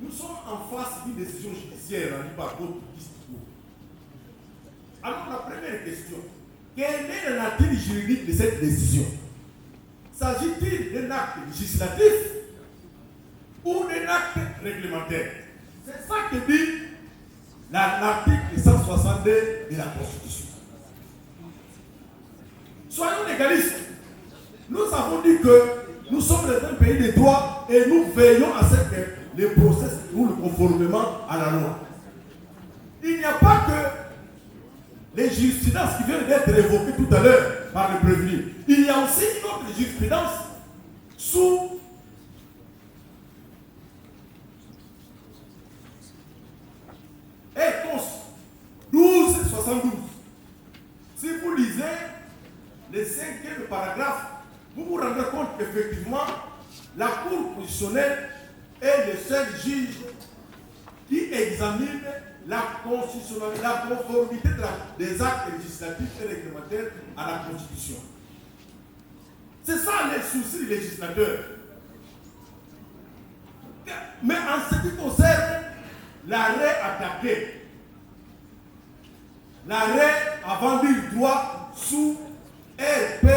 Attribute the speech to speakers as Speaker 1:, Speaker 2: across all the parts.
Speaker 1: nous sommes en face d'une décision judiciaire rendue par d'autres pistes. Alors la première question, quelle est la nature juridique de cette décision? S'agit-il d'un acte législatif ou d'un acte réglementaire? C'est ça que dit l'article 162 de la Constitution. Soyons légalistes. Nous avons dit que nous sommes dans un pays de droit et nous veillons à ce que les procès roulent conformément à la loi. Il n'y a pas que les jurisprudences qui viennent d'être évoquées tout à l'heure par le prévenu. Il y a aussi une autre jurisprudence sous Ecos 1272. Si vous lisez le 5e paragraphe, vous vous rendrez compte qu'effectivement, la Cour constitutionnelle est le seul juge qui examine la conformité des actes législatifs et réglementaires à la Constitution. C'est ça les soucis du législateur. Mais en ce qui concerne l'arrêt attaqué, l'arrêt avant du droit sous RP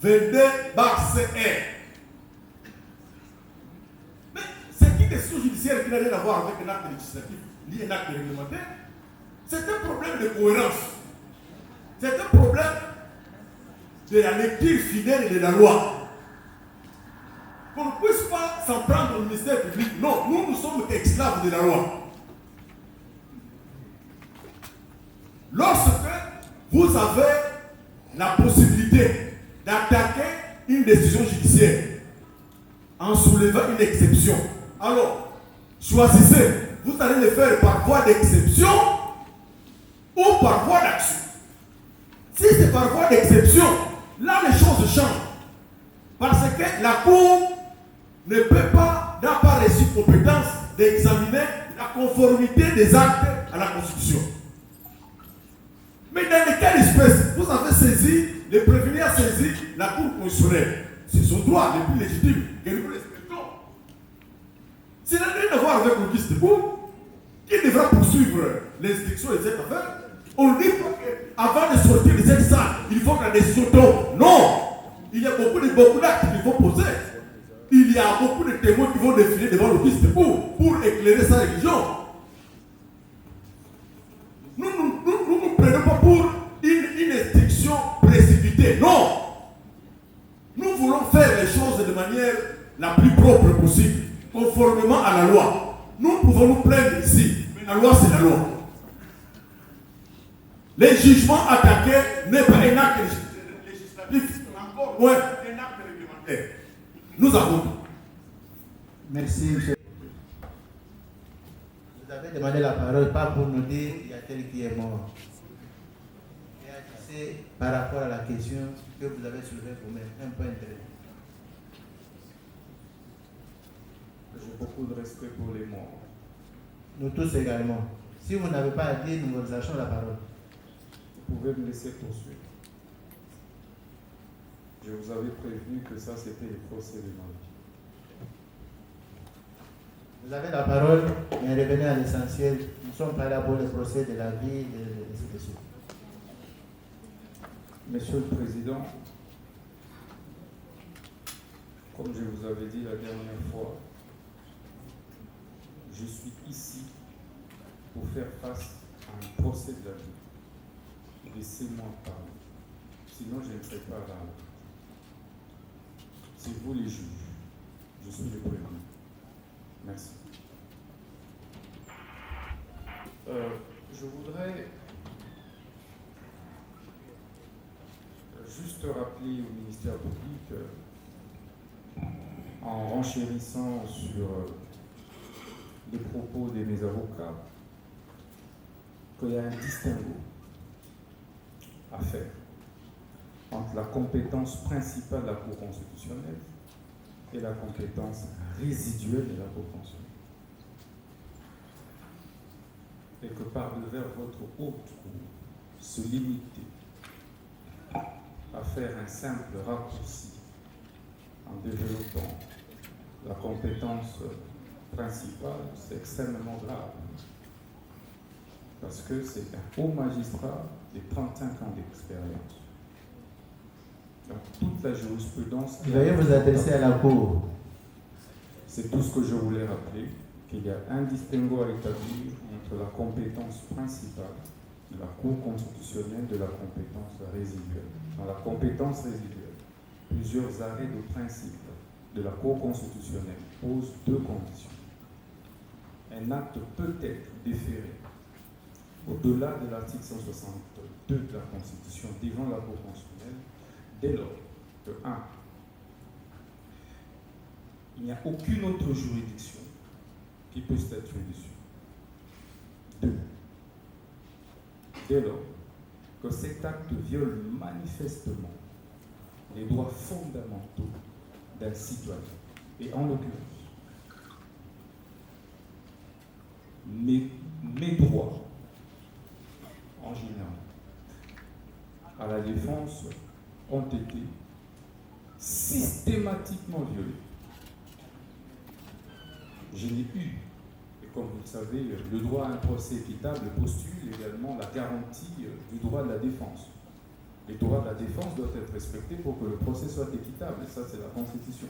Speaker 1: 22/CR. Mais c'est une décision judiciaire qui n'a rien à voir avec un acte législatif ni un acte réglementaire. C'est un problème de cohérence. C'est un problème de la lecture fidèle de la loi. Qu'on ne puisse pas s'en prendre au ministère public. Non, nous sommes esclaves de la loi. Lorsque vous avez la possibilité d'attaquer une décision judiciaire en soulevant une exception, alors choisissez, vous allez le faire par voie d'exception ou par voie d'action. Si c'est par voie d'exception, là les choses changent. Parce que la Cour ne peut pas, n'a pas reçu compétence d'examiner la conformité des actes à la Constitution. Mais dans quelle espèce vous avez saisi, le prévenu a saisi la Cour constitutionnelle. C'est son droit le plus légitime que nous respectons. Ça n'a rien à voir avec le fils de Bourg, qui devra poursuivre l'instruction de cette affaire. On dit qu'avant de sortir de cette salle, il faut que la décision tombe. Non! Il y a beaucoup d'actes qu'il faut poser. Il y a beaucoup de témoins qui vont défiler devant le fils de Bourg pour éclairer sa religion. Nous ne prenons pas pour une instruction précipitée. Non! Nous voulons faire les choses de manière la plus propre possible, conformément à la loi. Nous pouvons nous plaindre ici, mais la loi c'est la loi. Les jugements attaqués n'est pas un acte législatif, encore moins un acte réglementaire. Nous avons dit.
Speaker 2: Merci, monsieur. Vous avez demandé la parole, pas pour nous dire qu'il y a tel qui est mort. C'est par rapport à la question que vous avez soulevée vous-même, un point intéressant.
Speaker 3: J'ai beaucoup de respect pour les morts.
Speaker 2: Nous tous également. Si vous n'avez pas à dire, nous vous lâchons la parole.
Speaker 3: Vous pouvez me laisser poursuivre. Je vous avais prévenu que ça, c'était le procès de ma vie.
Speaker 2: Vous avez la parole, mais revenez à l'essentiel. Nous ne sommes pas là pour le procès de la vie de ces dossiers.
Speaker 3: Monsieur le Président, comme je vous avais dit la dernière fois, je suis ici pour faire face à un procès de la vie. Laissez-moi parler. Sinon, je ne serai pas là. C'est vous les juges. Je suis le prévenu. Merci. Je voudrais juste rappeler au ministère public, en renchérissant sur les propos de mes avocats, qu'il y a un distinguo à faire entre la compétence principale de la Cour constitutionnelle et la compétence résiduelle de la Cour constitutionnelle. Et que par devers votre haute Cour se limiter à faire un simple raccourci en développant la compétence principal, c'est extrêmement grave. Parce que c'est un haut magistrat de 35 ans d'expérience. Donc toute la jurisprudence...
Speaker 2: Veuillez vous adresser à la Cour.
Speaker 3: C'est tout ce que je voulais rappeler, qu'il y a un distinguo à établir entre la compétence principale de la Cour constitutionnelle de la compétence résiduelle. Dans la compétence résiduelle, plusieurs arrêts de principe de la Cour constitutionnelle posent deux conditions. Un acte peut être déféré au-delà de l'article 162 de la Constitution devant la Cour constitutionnelle dès lors que 1. Il n'y a aucune autre juridiction qui peut statuer dessus. 2. Dès lors que cet acte viole manifestement les droits fondamentaux d'un citoyen, et en l'occurrence, mes droits, en général, à la défense, ont été systématiquement violés. Je n'ai eu, et comme vous le savez, le droit à un procès équitable postule également la garantie du droit de la défense. Les droits de la défense doivent être respectés pour que le procès soit équitable, et ça c'est la Constitution.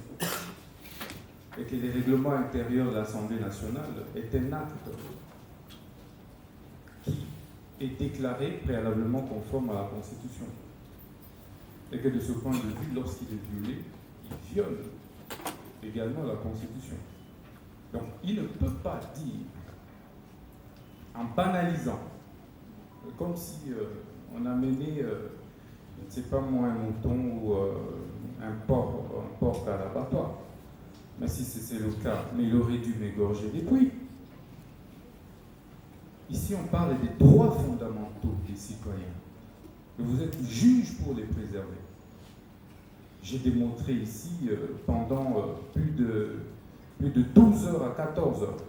Speaker 3: Et que les règlements intérieurs de l'Assemblée nationale est un acte qui est déclaré préalablement conforme à la Constitution. Et que de ce point de vue, lorsqu'il est violé, il viole également la Constitution. Donc, il ne peut pas dire, en banalisant, comme si on amenait, je ne sais pas moi, un mouton ou un porc à l'abattoir. Mais si c'est le cas, mais il aurait dû m'égorger des puits. Ici, on parle des droits fondamentaux des citoyens. Et vous êtes juge pour les préserver. J'ai démontré ici pendant plus de 12 heures à 14 heures.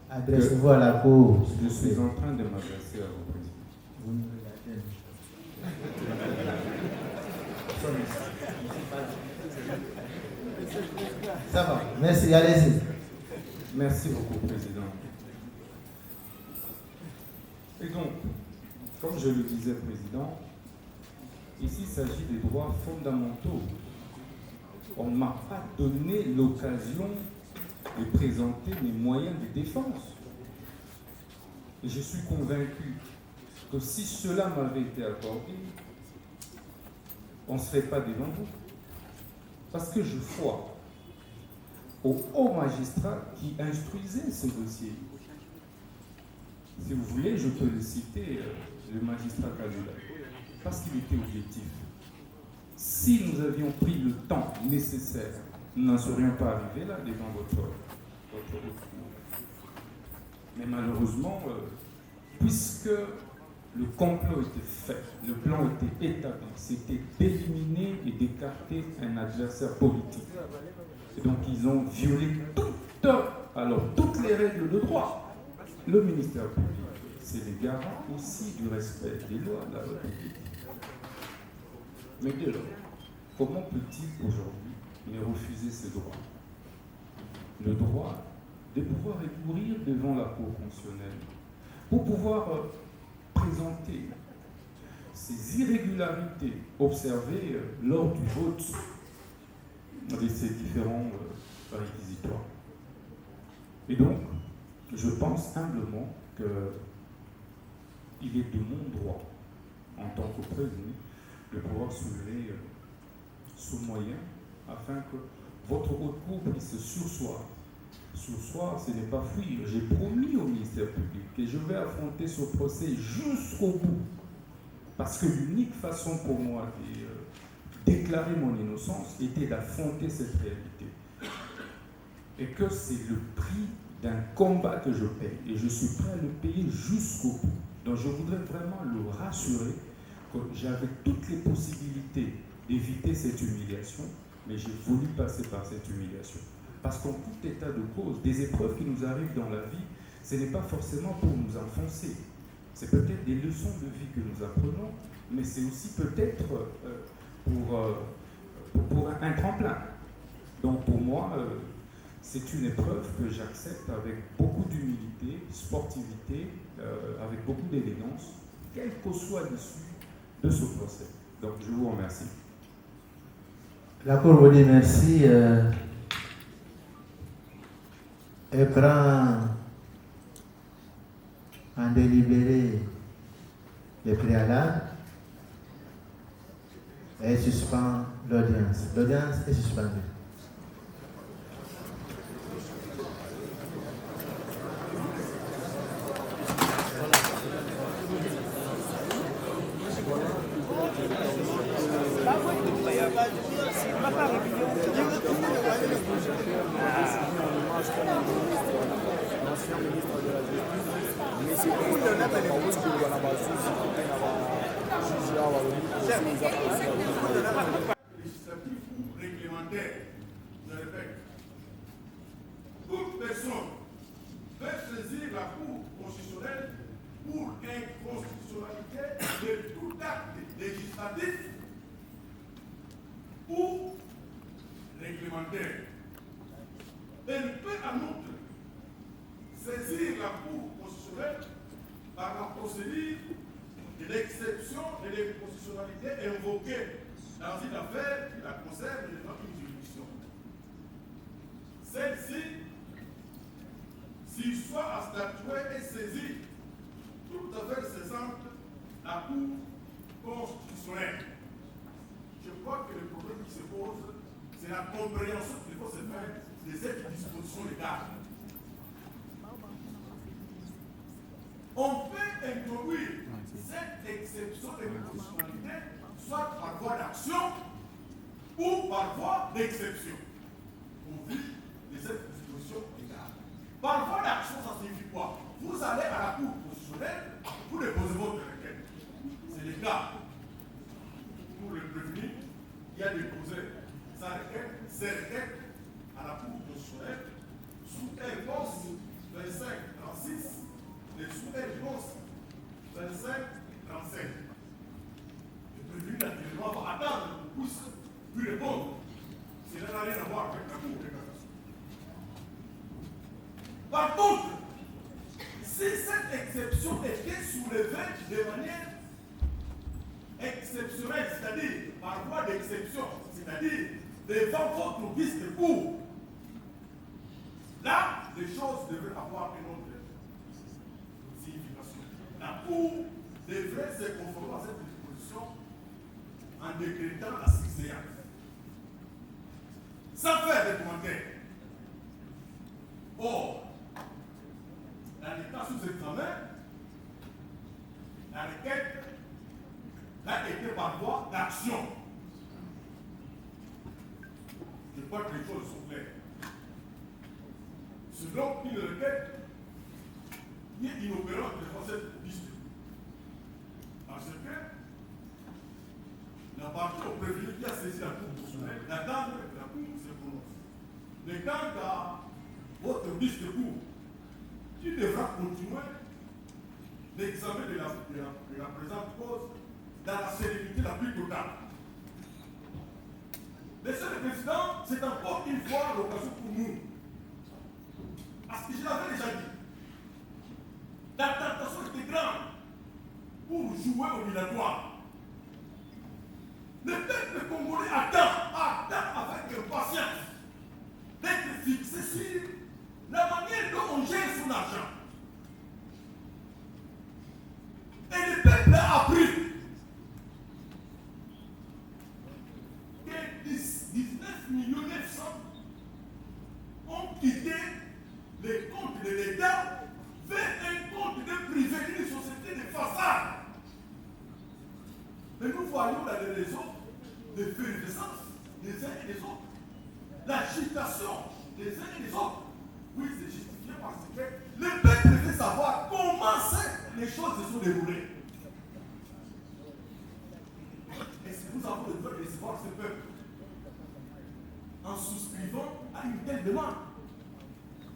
Speaker 2: Adressez-vous à la Cour.
Speaker 3: Je suis en train de m'adresser à vos présidents.
Speaker 2: Vous me regardez. Ça va, merci, allez-y.
Speaker 3: Merci beaucoup, Président. Et donc, comme je le disais, Président, ici il s'agit des droits fondamentaux. On ne m'a pas donné l'occasion de présenter mes moyens de défense. Et je suis convaincu que si cela m'avait été accordé, on ne serait pas devant vous. Parce que je crois au haut magistrat qui instruisait ce dossier. Si vous voulez, je peux le citer, le magistrat Kalula, parce qu'il était objectif. Si nous avions pris le temps nécessaire, nous n'en serions pas arrivés là devant votre mais malheureusement, puisque le complot était fait, le plan était établi, c'était d'éliminer et d'écarter un adversaire politique. Et donc ils ont violé toutes les règles de droit. Le ministère public, c'est les garants aussi du respect des lois de la République. Mais dès lors, comment peut-il aujourd'hui me refuser ce droit? Le droit de pouvoir recourir devant la Cour constitutionnelle pour pouvoir présenter ces irrégularités observées lors du vote de ces différents réquisitoires. Et donc, je pense humblement qu'il est de mon droit, en tant que prévenu, de pouvoir soulever ce moyen afin que votre haute cour puisse se surseoir. Surseoir, ce n'est pas fuir. J'ai promis au ministère public que je vais affronter ce procès jusqu'au bout. Parce que l'unique façon pour moi de déclarer mon innocence était d'affronter cette réalité. Et que c'est le prix d'un combat que je paye. Et je suis prêt à le payer jusqu'au bout. Donc je voudrais vraiment le rassurer que j'avais toutes les possibilités d'éviter cette humiliation, mais j'ai voulu passer par cette humiliation. Parce qu'en tout état de cause, des épreuves qui nous arrivent dans la vie, ce n'est pas forcément pour nous enfoncer. C'est peut-être des leçons de vie que nous apprenons, mais c'est aussi peut-être pour un tremplin. Donc pour moi, C'est une épreuve que j'accepte avec beaucoup d'humilité, sportivité, avec beaucoup d'élégance, quel que soit l'issue de ce procès. Donc je vous remercie.
Speaker 2: La Cour vous dit merci et prend en délibéré les préalables et suspend l'audience. L'audience est suspendue.
Speaker 1: Législatif ou réglementaire, je répète, toute personne peut saisir la Cour constitutionnelle pour inconstitutionnalité de tout acte législatif ou réglementaire. Elle peut en outre saisir la Cour constitutionnelle par la procédure de l'exception de l'inconstitutionnalité invoquée dans une affaire qui la concerne devant une juridiction. Celle-ci, s'il soit à statuer et saisie toute affaire cessante la Cour constitutionnelle. Je crois que le problème qui se pose, c'est la compréhension qu'il faut se faire de cette disposition légale. On peut introduire cette exception de constitutionnalité soit par voie d'action ou par voie d'exception au vu de cette disposition légale. Par voie d'action, ça signifie quoi? Vous allez à la Cour constitutionnelle pour déposer votre requête. C'est le cas pour le prévenu qui a déposé sa requête, ses requêtes à la Cour constitutionnelle sous réponse 25-36 et sous réponse 25-37. Le prévenu naturellement va attendre qu'on puisse lui répondre. Cela n'a rien à voir avec la Cour de cassation. Par contre, si cette exception était soulevée de manière exceptionnelle, c'est-à-dire par voie d'exception, c'est-à-dire devant votre vice de cour, là, les choses devraient avoir une autre signification. La Cour devrait se conformer à cette disposition en décrétant la séance. Sans faire de commentaires. Or, dans les cas sous examen, la requête a été par voie d'action. Je crois que les choses sont claires. Selon une requête, il est inopérant devant cette piste. Parce que la partie au prévenu qui a saisi la Cour constitutionnelle d'attendre que la Cour se prononce. Mais quant à votre piste de cour, qui devra continuer l'examen de la présente cause dans la sérénité la plus totale. Monsieur le Président, c'est encore une fois l'occasion pour nous. Parce que je l'avais déjà dit, la tentation était grande pour jouer au dilatoire. Le peuple congolais attend avec impatience d'être fixé sur la manière dont on gère son argent. Et le peuple a appris que 19 900 000 ont quitté les comptes de l'État vers un compte de privé, une société de façade. Mais nous voyons dans les réseaux l'effervescence des uns et des autres, l'agitation des uns et des autres. Oui, c'est justifié parce que le peuple veut savoir comment les choses se sont déroulées. Est-ce que nous avons le droit de recevoir ce peuple en souscrivant à une telle demande?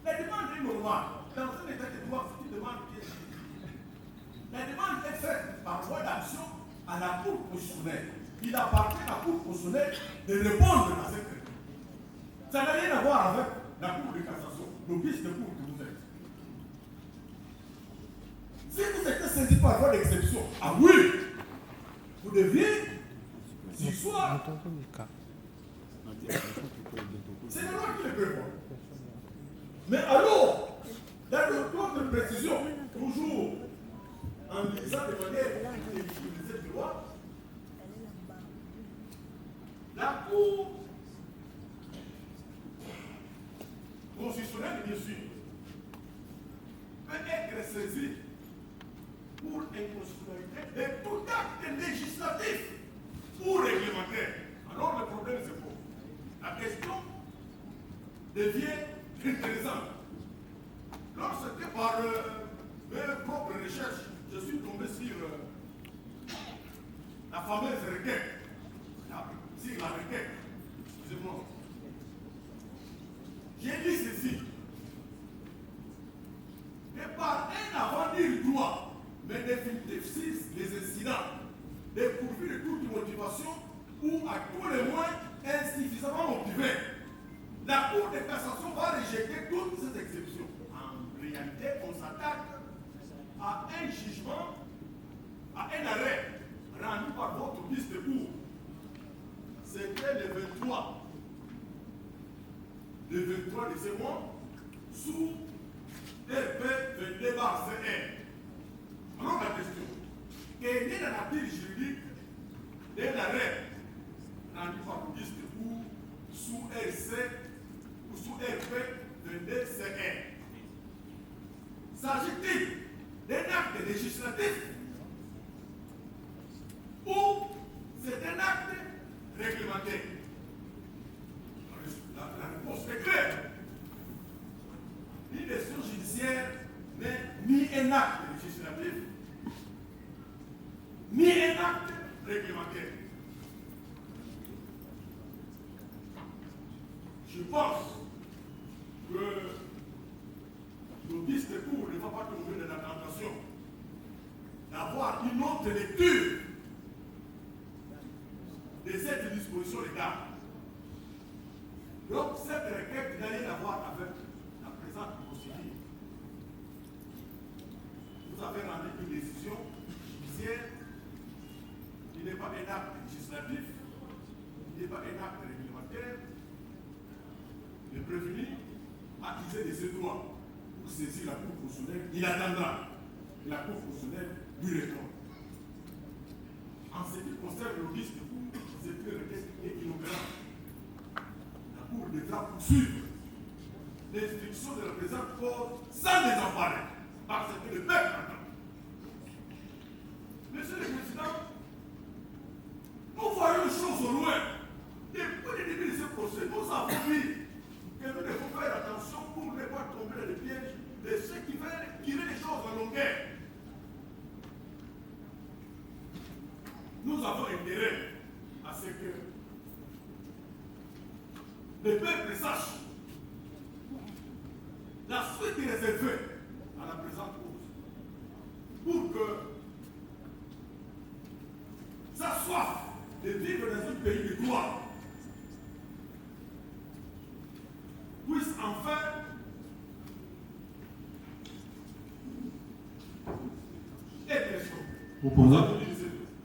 Speaker 1: La demande est normale. Dans un état de droit, c'est une demande qui est justifiée. La demande est faite par voie d'action à la Cour constitutionnelle. Il appartient à la Cour constitutionnelle de répondre à cette réponse. Ça n'a rien à voir avec la Cour de cassation, l'office de cour que vous êtes. Si vous êtes saisi par voie d'exception, ah oui, vous deviez s'y soir. C'est la loi qui le prévoit. Mais alors, dans le code de précision, toujours en lisant de manière intelligible cette loi, la Cour constitutionnelle, bien sûr, peut être saisie pour inconstitutionnalité de tout acte législatif ou réglementaire. Alors le problème c'est quoi? La question devient intéressante. Lorsque par mes propres recherches, je suis tombé sur la fameuse requête, sur la requête, excusez-moi, j'ai dit ceci, que par un avenir droit, mais définitif sur les incidents, dépourvus de toute motivation ou à tout le moins insuffisamment motivés, la Cour de cassation va rejeter toutes ces exceptions. En réalité, on s'attaque à un jugement, à un arrêt rendu par votre liste de cour. C'était le 23 de ce mois sous RP 22/CR. Alors la question, quelle est la nature juridique d'un arrêt rendu par le liste de cour sous RC ou sous RP 22/CR? S'agit-il d'un acte législatif ou c'est un acte réglementaire? La réponse est claire. Une décision judiciaire n'est ni un acte législatif, ni un acte réglementaire. Je pense que l'office de cour ne va pas tomber dans la tentation d'avoir une autre lecture de cette disposition légale. Donc, cette requête n'a rien à voir avec la présente procédure. Vous avez rendu une décision judiciaire qui n'est pas un acte législatif, qui n'est pas un acte réglementaire. Le prévenu a usé de ses droits pour saisir la Cour constitutionnelle. Il attendra que la Cour constitutionnelle lui réponde. En ce qui concerne le risque de cour, c'est une requête qui est inopérante. La Cour devra poursuivre l'instruction de la présente cause sans désemparer, parce que le peuple attend. Monsieur le Président, nous voyons une chose au loin. Depuis le début de ce procès, nous avons dit que nous devons faire attention pour ne pas tomber dans le piège de ceux qui veulent tirer les choses en longueur. Nous avons intérêt à ce que le peuple sache la suite réservée à la présente cause pour que sa soif de vivre dans un pays de droit puisse enfin être stoppée.
Speaker 2: Vous pouvez.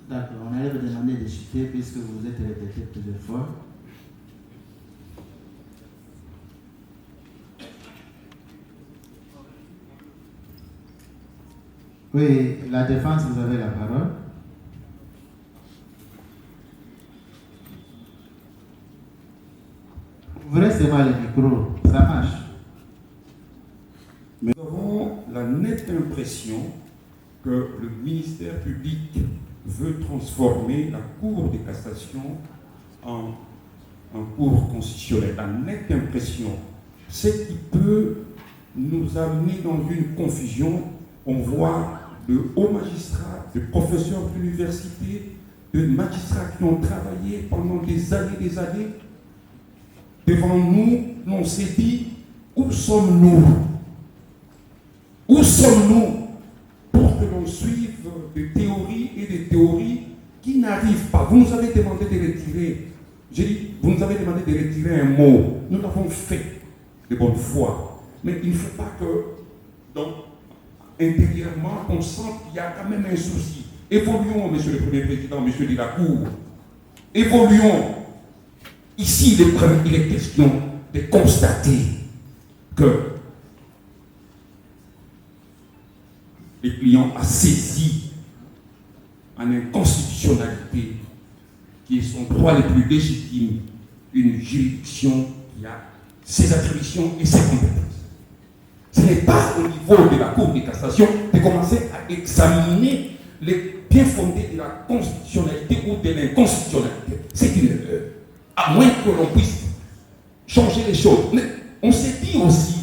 Speaker 2: D'accord, on allait vous demander de chiffrer puisque vous vous êtes répété plusieurs fois. Oui, la défense, vous avez la parole. Ouvrez seulement le micro, ça marche.
Speaker 4: Nous avons la nette impression que le ministère public veut transformer la Cour de cassation en Cour constitutionnelle. La nette impression, ce qui peut nous amener dans une confusion. On voit de hauts magistrats, de professeurs d'université, de magistrats qui ont travaillé pendant des années. Devant nous, on s'est dit, où sommes-nous? Où sommes-nous pour que l'on suive des théories et des théories qui n'arrivent pas? Vous nous avez demandé de retirer, j'ai dit, vous nous avez demandé de retirer un mot. Nous l'avons fait. de bonne foi. Mais il ne faut pas que, donc, intérieurement, on sente qu'il y a quand même un souci. Évoluons, Monsieur le Premier Président, Monsieur de la Cour. Évoluons. Ici, il est question de constater que le client a saisi en inconstitutionnalité, qui est son droit le plus légitime, une juridiction qui a ses attributions et ses compétences. Ce n'est pas au niveau de la Cour de cassation de commencer à examiner les bien fondés de la constitutionnalité ou de l'inconstitutionnalité. C'est une erreur. À moins que l'on puisse changer les choses. Mais on s'est dit aussi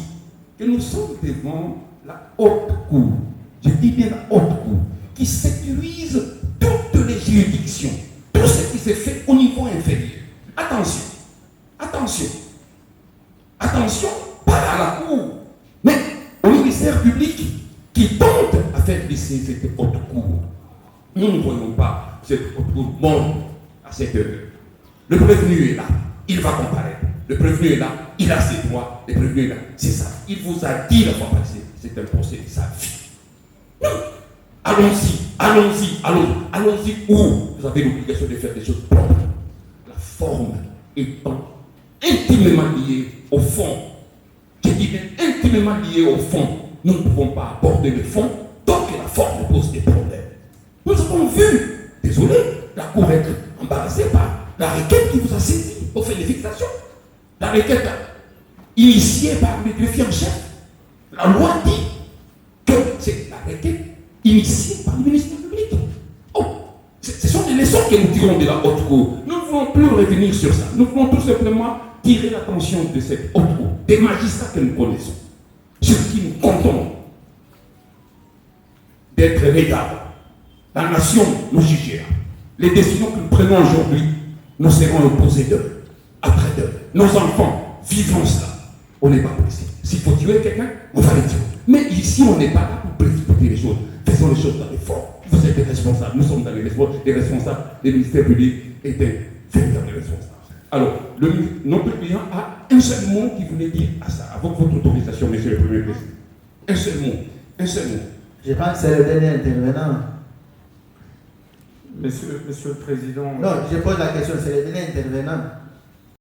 Speaker 4: que nous sommes devant la haute cour. Je dis bien la haute cour, qui sécurise toutes les juridictions, tout ce qui s'est fait au niveau inférieur. Attention, attention, attention, pas à la cour, mais au ministère public qui tente à faire glisser cette haute cour. Nous ne voyons pas cette haute cour monde à cette heure. Le prévenu est là, il va comparaître. Le prévenu est là, il a ses droits, le prévenu est là. C'est ça. Il vous a dit la fois passée, c'est un procès de sa vie. Non. Allons-y, allons-y, allons-y où vous avez l'obligation de faire des choses propres. La forme étant intimement liée au fond. Je dis bien intimement liée au fond. Nous ne pouvons pas aborder le fond tant que la forme pose des problèmes. Nous avons vu, désolé, la Cour être embarrassée par la requête qui vous a saisi au fait de fixation. La requête initiée par le greffier en chef. La loi dit que c'est la requête initiée par le ministère public. Oh, ce sont des leçons que nous tirons de la haute cour. Nous ne voulons plus revenir sur ça. Nous voulons tout simplement tirer l'attention de cette haute cour, des magistrats que nous connaissons, sur qui nous comptons d'être regardables. La nation nous jugera. Les décisions que nous prenons aujourd'hui, nous serons opposés d'eux, après d'eux. Nos enfants vivront cela. On n'est pas pressé. S'il faut tuer quelqu'un, on va le tuer. Mais ici, on n'est pas là pour précipiter les choses. Faisons les choses dans l'effort. Vous êtes des responsables. Nous sommes dans les responsables des ministères publics et des véritables responsables. Alors, notre client a un seul mot qui voulait dire à ça, avec votre autorisation, Monsieur le Premier Président. Un seul mot. Un seul mot.
Speaker 2: Je pense que c'est le dernier intervenant.
Speaker 3: Monsieur le Président.
Speaker 2: Non, je pose la question, c'est le dernier intervenant.